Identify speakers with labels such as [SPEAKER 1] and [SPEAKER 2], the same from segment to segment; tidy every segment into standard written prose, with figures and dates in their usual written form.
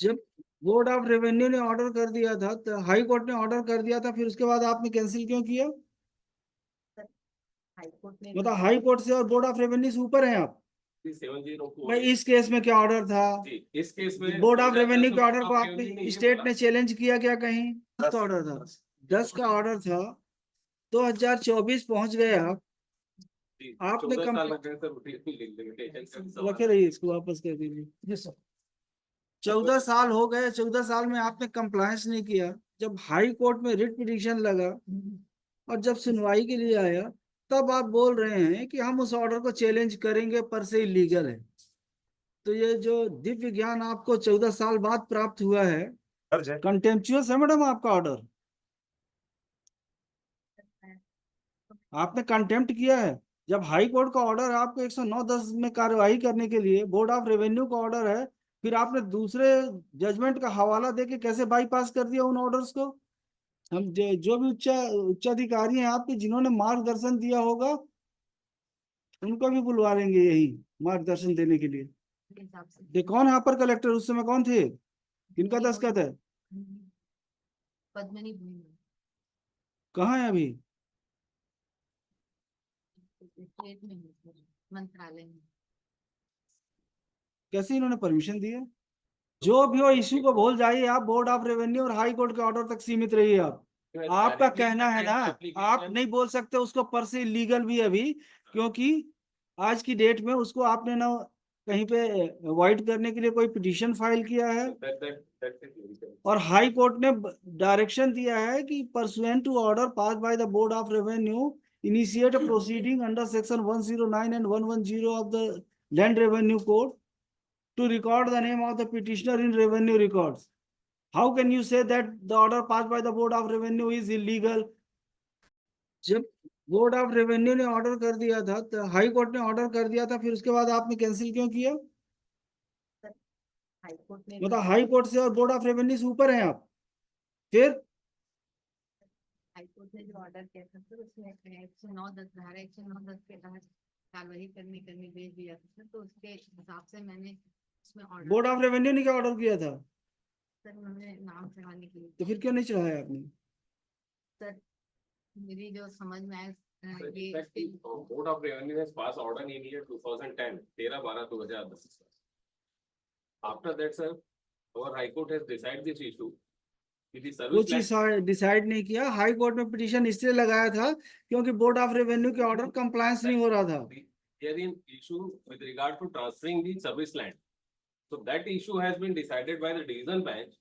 [SPEAKER 1] जब board of revenue ने order कर दिया था, तो हाई कोर्ट ने ऑर्डर कर दिया था, फिर उसके बाद आपने कैंसिल क्यों किया?
[SPEAKER 2] हाई कोर्ट ने
[SPEAKER 1] मतलब हाई कोर्ट से और बोर्ड ऑफ रेवेन्यू से ऊपर हैं आप।
[SPEAKER 3] 704
[SPEAKER 1] भाई इस केस में क्या ऑर्डर था?
[SPEAKER 3] इस केस में
[SPEAKER 1] बोर्ड ऑफ रेवेन्यू के ऑर्डर को आपने स्टेट ने चैलेंज किया क्या कहीं? 10 का ऑर्डर था, 10 का ऑर्डर था, 2024 पहुंच गए आप। आपने रखे रहिए, इसको वापस कर दीजिए। 14 साल हो गए, 14 साल में आपने कंप्लायंस नहीं किया। जब हाई कोर्ट में रिट पिटीशन लगा और जब सुनवाई के लिए आया, तब आप बोल रहे हैं कि हम उस ऑर्डर को चैलेंज करेंगे, पर से इलीगल है। तो ये जो दिव्य ज्ञान आपको 14 साल बाद प्राप्त हुआ है, कंटेम्पचुअस है मैडम आपका ऑर्डर। आपने कंटेम्प्ट किया है। जब हाई कोर्ट का ऑर्डर है आपको 109(10) में कार्यवाही करने के लिए, बोर्ड ऑफ रेवेन्यू का ऑर्डर है, फिर आपने दूसरे जजमेंट का हवाला देके कैसे बाईपास कर दिया उन ऑर्डर्स को? हम जो भी उच्चाधिकारी हैं आपके, जिन्होंने मार्गदर्शन दिया होगा, उनको भी बुलवा लेंगे यही मार्गदर्शन देने के लिए। ये कौन है अपर कलेक्टर? उस समय कौन थे? किनका दस्तखत है?
[SPEAKER 2] पद्मिनी भूमि
[SPEAKER 1] कहाँ है अभी?
[SPEAKER 2] स्टेट में है, मंत्रालय में।
[SPEAKER 1] कैसे इन्होंने परमिशन दी है? जो भी हो, इशू को भूल जाइए आप। बोर्ड ऑफ रेवेन्यू और हाई कोर्ट के ऑर्डर तक सीमित रहिए आप। आपका कहना है ना, आप नहीं बोल सकते उसको पर से लीगल भी अभी, क्योंकि आज की डेट में उसको आपने ना कहीं पे अवॉइड करने के लिए कोई पिटीशन फाइल किया है, और हाई कोर्ट ने डायरेक्शन दिया है कि pursuant to order pass by the board of revenue initiate proceeding under section 109 and 110 of the land revenue code to record the name of the petitioner in revenue records. How can you say that the order passed by the board of revenue is illegal? जब board of revenue ने order कर दिया था, तो high court ने order कर दिया था, फिर उसके बाद आपने कैंसिल क्यों किया?
[SPEAKER 2] हाई कोर्ट ने
[SPEAKER 1] मतलब हाई कोर्ट से और बोर्ड ऑफ रेवेन्यू से ऊपर हैं आप। फिर
[SPEAKER 2] हाई कोर्ट ने जो ऑर्डर किया था सर, उसमें 109(10) धारा 109(10) के तहत कार्रवाई करने भेज दिया था, तो उसके हिसाब से मैंने उसमें ऑर्डर।
[SPEAKER 1] बोर्ड ऑफ रेवेन्यू ने क्या ऑर्डर किया था?
[SPEAKER 2] सर उन्होंने नाम चढ़ाने के लिए।
[SPEAKER 1] तो फिर क्यों नहीं चढ़ाया आपने?
[SPEAKER 2] सर मेरी जो समझ में आया,
[SPEAKER 3] board of revenue has pass order in year 2010 13/12/2010. After that, sir, our High Court has decided this issue.
[SPEAKER 1] वो चीज डिसाइड नहीं किया। हाई कोर्ट में पिटीशन इसलिए लगाया था क्योंकि बोर्ड ऑफ रेवेन्यू के ऑर्डर कंप्लायंस नहीं हो रहा था।
[SPEAKER 3] There is issue with regard to transferring the service land. So that issue has been decided by the division bench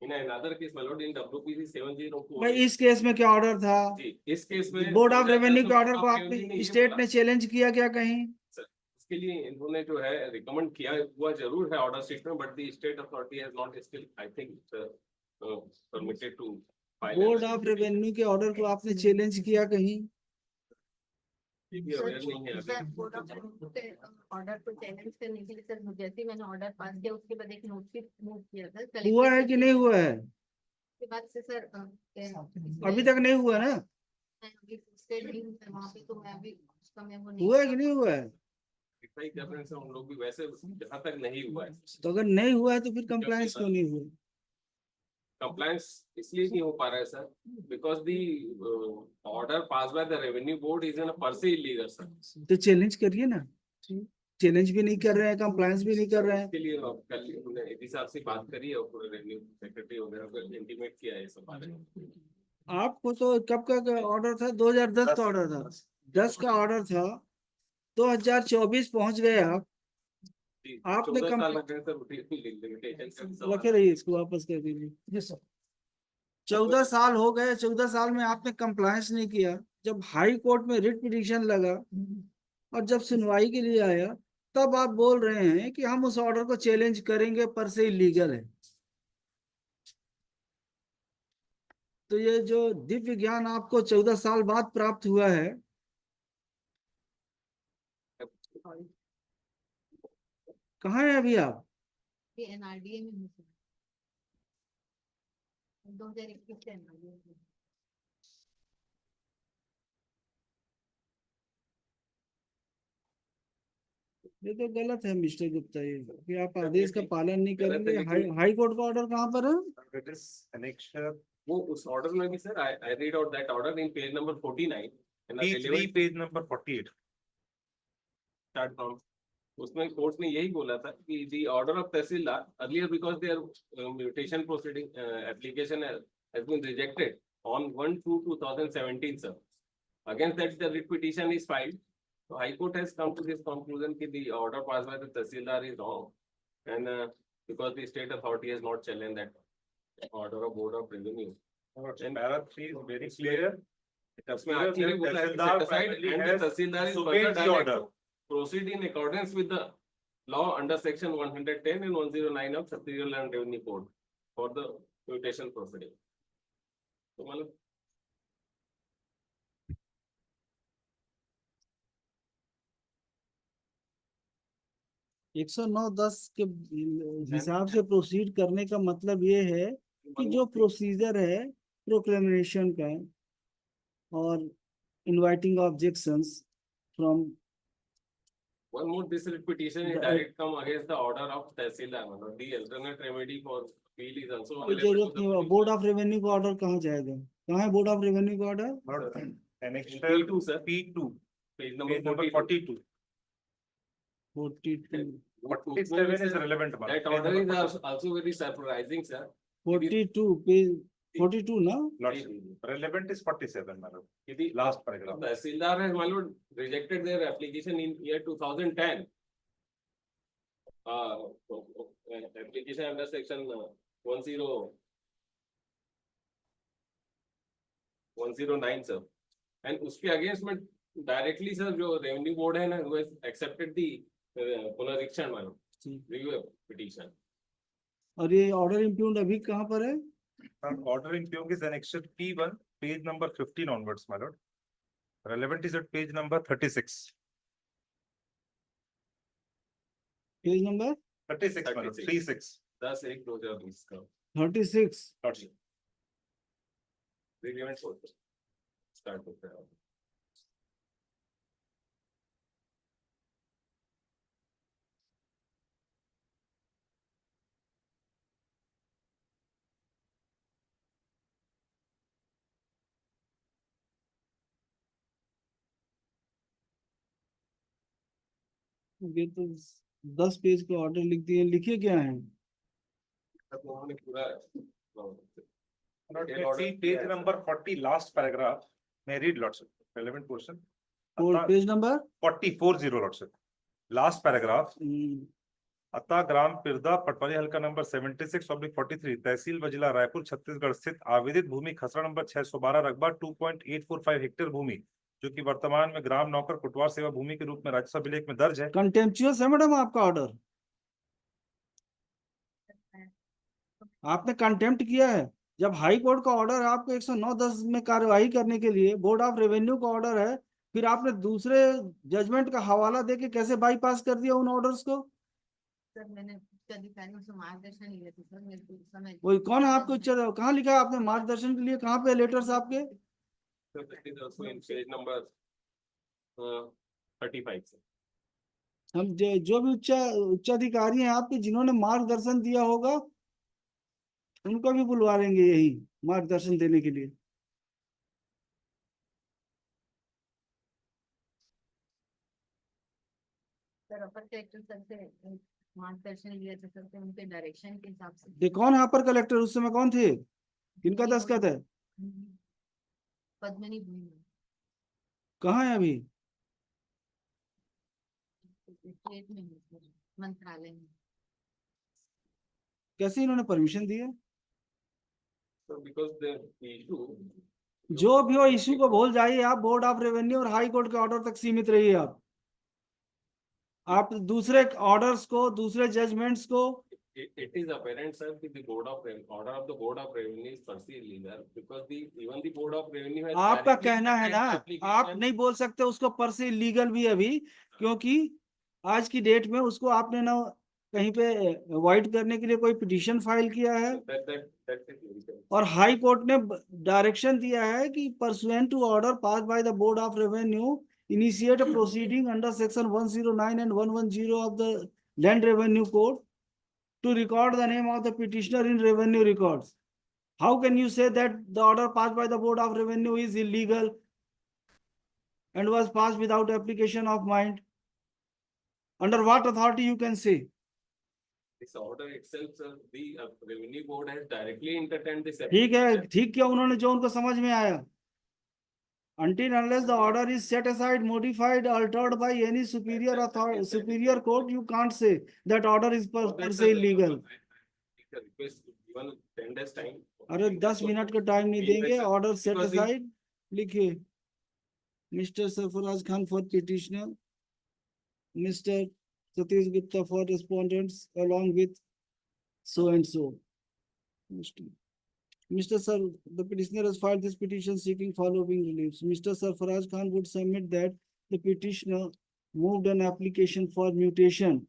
[SPEAKER 3] in another case, my lord, in WPC 704.
[SPEAKER 1] भाई इस case में क्या order था?
[SPEAKER 3] इस केस में
[SPEAKER 1] बोर्ड ऑफ रेवेन्यू के order को आपने स्टेट ने चैलेंज किया क्या कहीं?
[SPEAKER 3] इसके लिए इन्होंने जो है रिकमेंड किया हुआ जरूर है ऑर्डर शीट में, but the state authority has not still I think permitted to file.
[SPEAKER 1] Board of revenue के ऑर्डर को आपने चैलेंज किया कहीं?
[SPEAKER 2] ऑर्डर को चैलेंज करने के लिए सर, जैसे मैंने ऑर्डर पास किया उसके बाद एक नोटिस मूव किया था।
[SPEAKER 1] हुआ है कि नहीं हुआ है?
[SPEAKER 2] उसके बाद से सर
[SPEAKER 1] अभी तक नहीं हुआ ना?
[SPEAKER 2] वहाँ पे तो मैं अभी उसका मैं वो
[SPEAKER 1] हुआ है कि नहीं हुआ है?
[SPEAKER 3] हम लोग भी वैसे जहाँ तक नहीं हुआ है,
[SPEAKER 1] तो अगर नहीं हुआ है तो फिर कंप्लायंस क्यों नहीं हुआ?
[SPEAKER 3] कंप्लायंस इसलिए नहीं हो पा रहा है sir, because the order pass by the revenue board is in पर से इलीगल सर।
[SPEAKER 1] तो चैलेंज करिए ना। चैलेंज भी नहीं कर रहे हैं, कंप्लायंस भी नहीं कर रहे हैं।
[SPEAKER 3] इसके लिए कल हमने एडी साहब से बात करी है और पूरे रेवेन्यू सेक्रेटरी वगैरह को इंटीमेट किया है ये सब बातें।
[SPEAKER 1] आपको तो कब का ऑर्डर था? 2010 का ऑर्डर था। 10 का ऑर्डर था, 2024 पहुंच गए आप। आपने रखे रहिए, इसको वापस कर दीजिए। 14 साल हो गए, 14 साल में आपने कंप्लायंस नहीं किया। जब हाई कोर्ट में रिट पिटीशन लगा और जब सुनवाई के लिए आया, तब आप बोल रहे हैं कि हम उस ऑर्डर को चैलेंज करेंगे, पर से इलीगल है। तो ये जो दिव्य ज्ञान आपको 14 साल बाद प्राप्त हुआ है, कहाँ है अभी आप?
[SPEAKER 2] एनआरडीए में हूँ सर, 2021 से एनआरडीए में।
[SPEAKER 1] ये तो गलत है मिस्टर गुप्ता, ये कि आप आदेश का पालन नहीं
[SPEAKER 3] गलत है,
[SPEAKER 1] करेंगे।
[SPEAKER 3] लेकिन-
[SPEAKER 1] हाई कोर्ट का ऑर्डर कहाँ पर है?
[SPEAKER 4] It is annexure
[SPEAKER 3] वो उस ऑर्डर में भी sir I read out that order in page number 49 and the
[SPEAKER 4] P3
[SPEAKER 3] relevant
[SPEAKER 4] page number 48.
[SPEAKER 3] start from उसमें कोर्ट ने यही बोला था कि the order of tehsildar earlier because there mutation proceeding application has been rejected on 1/2/2017 sir against that the writ petition is filed so high court has come to this conclusion that the order passed by the tehsildar is wrong and because the state authority has not challenged that order of board of revenue
[SPEAKER 4] And para 3 is very clear. It
[SPEAKER 3] उसमें
[SPEAKER 4] appears
[SPEAKER 3] actually
[SPEAKER 4] that
[SPEAKER 3] बोला है
[SPEAKER 4] Tehsildar
[SPEAKER 3] set aside
[SPEAKER 4] primarily
[SPEAKER 3] and the
[SPEAKER 4] has
[SPEAKER 3] tehsildar is
[SPEAKER 4] disobeyed
[SPEAKER 3] further
[SPEAKER 4] the
[SPEAKER 3] directed
[SPEAKER 4] order.
[SPEAKER 3] to proceed in accordance with the law under section 110 and 109 of Chhattisgarh Land Revenue Code for the mutation proceeding. तो मतलब
[SPEAKER 1] 109(10) के हिसाब से proceed करने का मतलब ये है कि जो प्रोसीजर है प्रोक्लेमेशन का और inviting objections from
[SPEAKER 3] one more this petition is
[SPEAKER 1] The-
[SPEAKER 3] direct come against the order of Tehsildar. मतलब the alternate remedy for appeal is also
[SPEAKER 1] कोई
[SPEAKER 3] available
[SPEAKER 1] जरूरत
[SPEAKER 3] to
[SPEAKER 1] नहीं
[SPEAKER 3] the
[SPEAKER 1] होगा। बोर्ड ऑफ रेवेन्यू का ऑर्der कहाँ जाएगा? कहाँ है बोर्ड ऑफ रेवेन्यू का order?
[SPEAKER 4] Not annexure
[SPEAKER 3] P2 sir,
[SPEAKER 4] P2
[SPEAKER 3] page
[SPEAKER 4] page
[SPEAKER 3] number
[SPEAKER 4] number
[SPEAKER 3] 42.
[SPEAKER 1] 42
[SPEAKER 4] 47 is relevant.
[SPEAKER 3] That
[SPEAKER 4] Page
[SPEAKER 3] order
[SPEAKER 4] number
[SPEAKER 3] is also very surprising, sir.
[SPEAKER 1] 42 page 42 ना?
[SPEAKER 4] Lordship. Relevant is 47, madam.
[SPEAKER 3] यदि
[SPEAKER 4] Last paragraph.
[SPEAKER 3] Tehsildar has my lord rejected their application in year 2010. Application under section 109 sir. And उसके against में directly sir जो revenue board है ना वो accepted दी पुनरीक्षण मानो रिव्यू पिटीशन।
[SPEAKER 1] और ये ऑर्डर इम्प्यूग्ड अभी कहाँ पर है?
[SPEAKER 4] Order in Pyong is annexure P1, page number 15 onwards, my lord. Relevant is at page number 36.
[SPEAKER 1] Page number
[SPEAKER 4] 36, my lord.
[SPEAKER 3] 36.
[SPEAKER 4] 36.
[SPEAKER 3] 10/1/2020 का
[SPEAKER 1] 36।
[SPEAKER 4] Lordship.
[SPEAKER 3] रिलेवेंट होता स्टार्ट होता है।
[SPEAKER 1] ये तो 10 पेज का ऑर्डर लिख दिए, लिखे क्या है?
[SPEAKER 3] तब उन्होंने पूरा
[SPEAKER 4] Lord, let's see page number 40, last paragraph. May I read, lordship? Relevant portion.
[SPEAKER 1] Page number
[SPEAKER 4] 40, lordship. Last paragraph. अतः ग्राम पिरदा पटवारी हल्का नंबर 76/43 तहसील व जिला रायपुर छत्तीसगढ़ स्थित आवेदित भूमि खसरा नंबर 612 रकबा 2.845 हेक्टेयर भूमि जो कि वर्तमान में ग्राम नौकर कुटवार सेवा भूमि के रूप में राजस्व अभिलेख में दर्ज है।
[SPEAKER 1] कंटेम्पचुअस है मैडम आपका ऑर्डर? आपने कंटेम्प्ट किया है। जब हाई कोर्ट का ऑर्डर है आपको 109(10) में कार्यवाही करने के लिए, बोर्ड ऑफ रेवेन्यू का ऑर्डर है, फिर आपने दूसरे जजमेंट का हवाला देके कैसे बाईपास कर दिया उन ऑर्डर्स को?
[SPEAKER 2] सर मैंने उच्च अधिकारियों से मार्गदर्शन लिया था सर, मेरे को उस समय
[SPEAKER 1] वही कौन है आपको कहाँ लिखा है आपने मार्गदर्शन के लिए? कहाँ पे लेटर्स आपके?
[SPEAKER 3] पेज नंबर 35 से
[SPEAKER 1] हम जो भी उच्चाधिकारी हैं आपके जिन्होंने मार्गदर्शन दिया होगा उनको भी बुलवा लेंगे यही मार्गदर्शन देने के लिए।
[SPEAKER 2] सर अपर कलेक्टर सर से मार्गदर्शन लिया था सर, तो उनके डायरेक्शन के हिसाब से
[SPEAKER 1] ये कौन है अपर कलेक्टर? उस समय कौन थे? किनका दस्तखत है?
[SPEAKER 2] पद्मिनी भूमि
[SPEAKER 1] कहाँ है अभी?
[SPEAKER 2] स्टेट में है सर, मंत्रालय में।
[SPEAKER 1] कैसे इन्होंने परमिशन दी है?
[SPEAKER 3] so because the issue
[SPEAKER 1] जो भी हो इशू को भूल जाइए आप। बोर्ड ऑफ रेवेन्यू और हाई कोर्ट के ऑर्डर तक सीमित रहिए आप दूसरे ऑर्डर्स को, दूसरे जजमेंट्स को।
[SPEAKER 3] it is apparent sir that the order of the board of revenue is per se illegal because even the board of revenue has
[SPEAKER 1] आपका
[SPEAKER 3] directly
[SPEAKER 1] कहना है ना,
[SPEAKER 3] application-
[SPEAKER 1] आप नहीं बोल सकते उसको पर से लीगल भी अभी, क्योंकि आज की डेट में उसको आपने ना कहीं पे अवॉइड करने के लिए कोई पिटीशन फाइल किया है
[SPEAKER 3] that is illegal.
[SPEAKER 1] और हाई कोर्ट ने डायरेक्शन दिया है कि pursuant to order pass by the board of revenue initiate a proceeding under section 109 and 110 of the Land Revenue Code to record the name of the petitioner in revenue records. How can you say that the order passed by the Board of Revenue is illegal and was passed without application of mind? Under what authority you can say?
[SPEAKER 3] This order itself, sir, the revenue board has directly entertained this.
[SPEAKER 1] ठीक है,
[SPEAKER 3] application.
[SPEAKER 1] ठीक किया उन्होंने जो उनको समझ में आया. Until unless the order is set aside, modified, altered by any superior authority, superior court, you can't say that order is per se illegal.
[SPEAKER 3] The request given 10 days time.
[SPEAKER 1] अरे 10 मिनट का टाइम नहीं देंगे. Order set
[SPEAKER 3] Because the-
[SPEAKER 1] aside. लिखिए. Mr. Sarfaraz Khan for petitioner. Mr. Satish Gupta for respondents along with so and so. Mr. Sir, the petitioner has filed this petition seeking following reliefs. Mr. Sarfaraz Khan would submit that the petitioner moved an application for mutation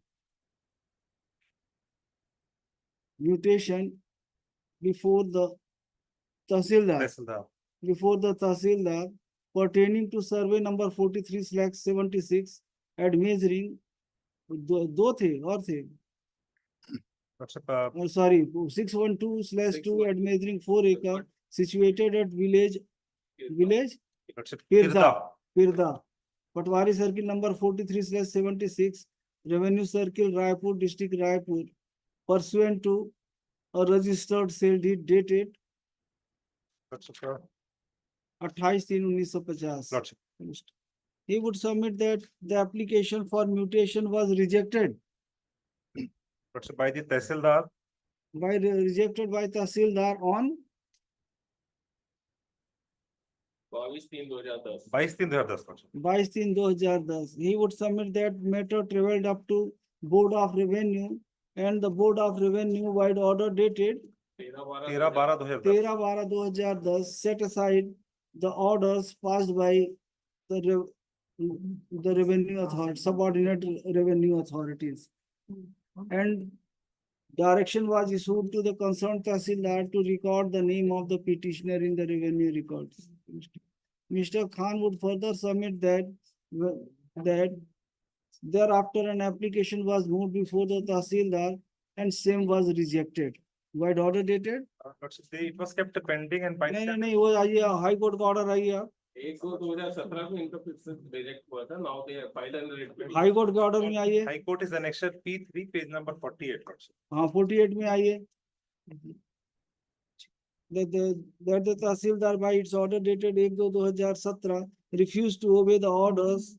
[SPEAKER 1] before the Tahsildar pertaining to survey number 43/76 at measuring दो थे और थे sorry 612/2 at measuring 4 acre situated at village Pirda Patwari circle number 43/76 revenue circle Raipur district Raipur pursuant to a registered sale deed dated 28/3/1950. He would submit that the application for mutation was rejected
[SPEAKER 4] by the Tehsildar
[SPEAKER 1] rejected by Tahsildar on
[SPEAKER 3] 22/3/2010.
[SPEAKER 1] 22/3/2010. He would submit that matter traveled up to Board of Revenue and the Board of Revenue wide order dated
[SPEAKER 3] 13/12/2010.
[SPEAKER 1] 13/12/2010 set aside the orders passed by the revenue authority, subordinate revenue authorities. And direction was issued to the concerned Tahsildar to record the name of the petitioner in the revenue records. Mr. Khan would further submit that thereafter an application was moved before the Tahsildar and same was rejected. Wide order dated?
[SPEAKER 4] It was kept pending and by
[SPEAKER 1] नहीं वो आइए high court का order आइए आप
[SPEAKER 3] 1/2/2017 को इनका फिर से रिजेक्ट हुआ था. Now they have filed under it.
[SPEAKER 1] High court के ऑर्डर में आइए.
[SPEAKER 4] High Court is annexure P3 page number 48.
[SPEAKER 1] हाँ 48 में आइए. That the Tahsildar by its order dated 1/2/2017 refused to obey the orders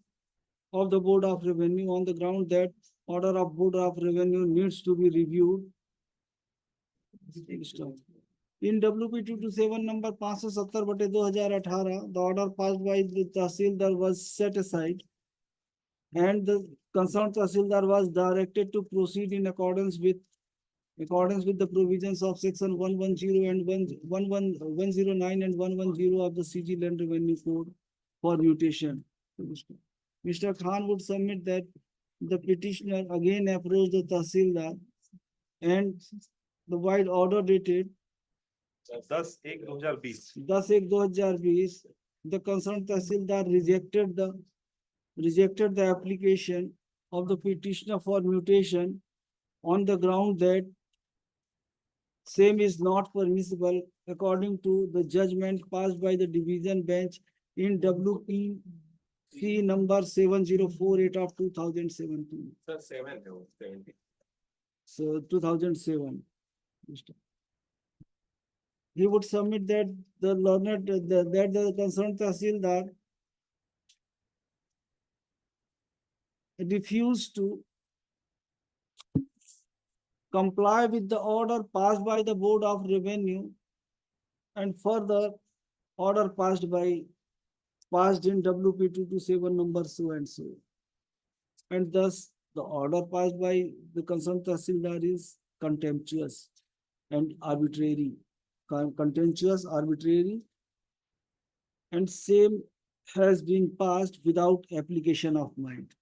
[SPEAKER 1] of the Board of Revenue on the ground that order of Board of Revenue needs to be reviewed. In WP 227 number 570/2018, the order passed by the Tahsildar was set aside and the concerned Tahsildar was directed to proceed in accordance with the provisions of section 110 and 109 and 110 of the CG Land Revenue Code for mutation. Mr. Khan would submit that the petitioner again approached the Tahsildar and the wide order dated
[SPEAKER 4] 10/1/2020.
[SPEAKER 1] 10/1/2020, the concerned Tahsildar rejected the application of the petitioner for mutation on the ground that same is not permissible according to the judgment passed by the division bench in WPC number 7048 of 2017.
[SPEAKER 3] Sir, 7/70.
[SPEAKER 1] So 2007. He would submit that the concerned Tahsildar refused to comply with the order passed by the Board of Revenue and further order passed in WP 227 number so and so. And thus the order passed by the concerned Tahsildar is contemptuous and arbitrary. Contemptuous, arbitrary, and same has been passed without application of mind.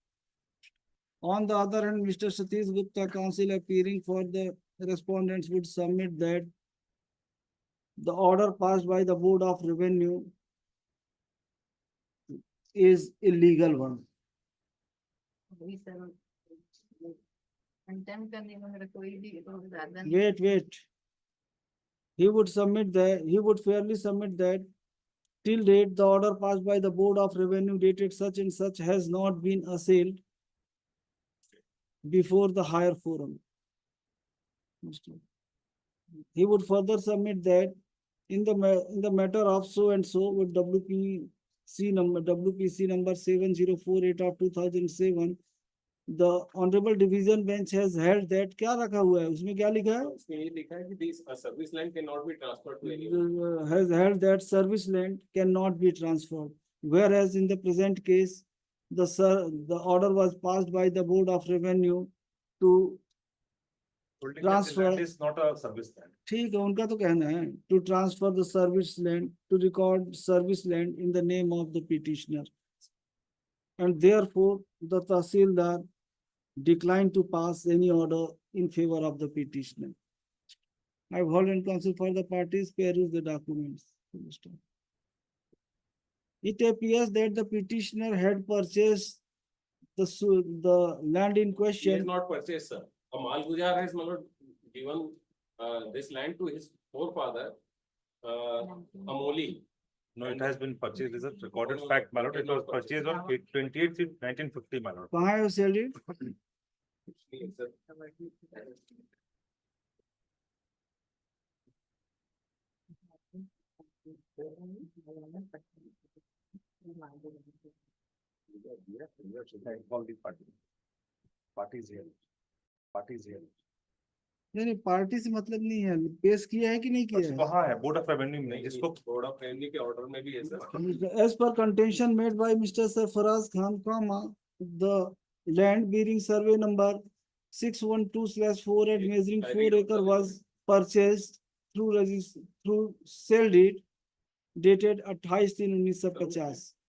[SPEAKER 1] On the other hand, Mr. Satish Gupta, counsel appearing for the respondents, would submit that the order passed by the Board of Revenue is illegal one.
[SPEAKER 2] वही sir contempt करने में मेरा कोई भी तो ज्यादा नहीं
[SPEAKER 1] Wait. He would submit that, he would fairly submit that till date, the order passed by the Board of Revenue dated such and such has not been assailed before the higher forum. He would further submit that in the matter of so and so with WPC number 7048 of 2007, the Honorable Division Bench has held that, क्या रखा हुआ है उसमें, क्या लिखा है?
[SPEAKER 3] उसमें ये लिखा है कि this service land cannot be transferred to anyone.
[SPEAKER 1] Has held that service land cannot be transferred, whereas in the present case, the order was passed by the Board of Revenue to
[SPEAKER 4] Holding that the
[SPEAKER 1] transfer.
[SPEAKER 4] land is not a service land.
[SPEAKER 1] ठीक है, उनका तो कहना है to transfer the service land, to record service land in the name of the petitioner, and therefore the Tahsildar declined to pass any order in favor of the petitioner. I have held in counsel for the parties, peruse the documents. It appears that the petitioner had purchased the land in
[SPEAKER 3] He has
[SPEAKER 1] question.
[SPEAKER 3] not purchased, sir. A Malgujar has not given this land to his forefather, Amoli.
[SPEAKER 4] No, it has been purchased. It is a recorded fact, my lord. It was purchased on 28/6/1950, my lord.
[SPEAKER 1] कहाँ है वो salary?
[SPEAKER 3] Sir.
[SPEAKER 4] All the parties here. Parties here.
[SPEAKER 1] नहीं, party से मतलब नहीं है, पेश किया है कि नहीं किया है?
[SPEAKER 4] कहाँ है? बोर्ड ऑफ रेवेन्यू में
[SPEAKER 3] नहीं,
[SPEAKER 4] इसको
[SPEAKER 3] बोर्ड ऑफ रेवेन्यू के ऑर्डर में भी है sir.
[SPEAKER 1] As per contention made by Mr. Sarfaraz Khan, the land bearing survey number 612/4 at measuring 4 acre was purchased through sale deed dated 28/3/1950.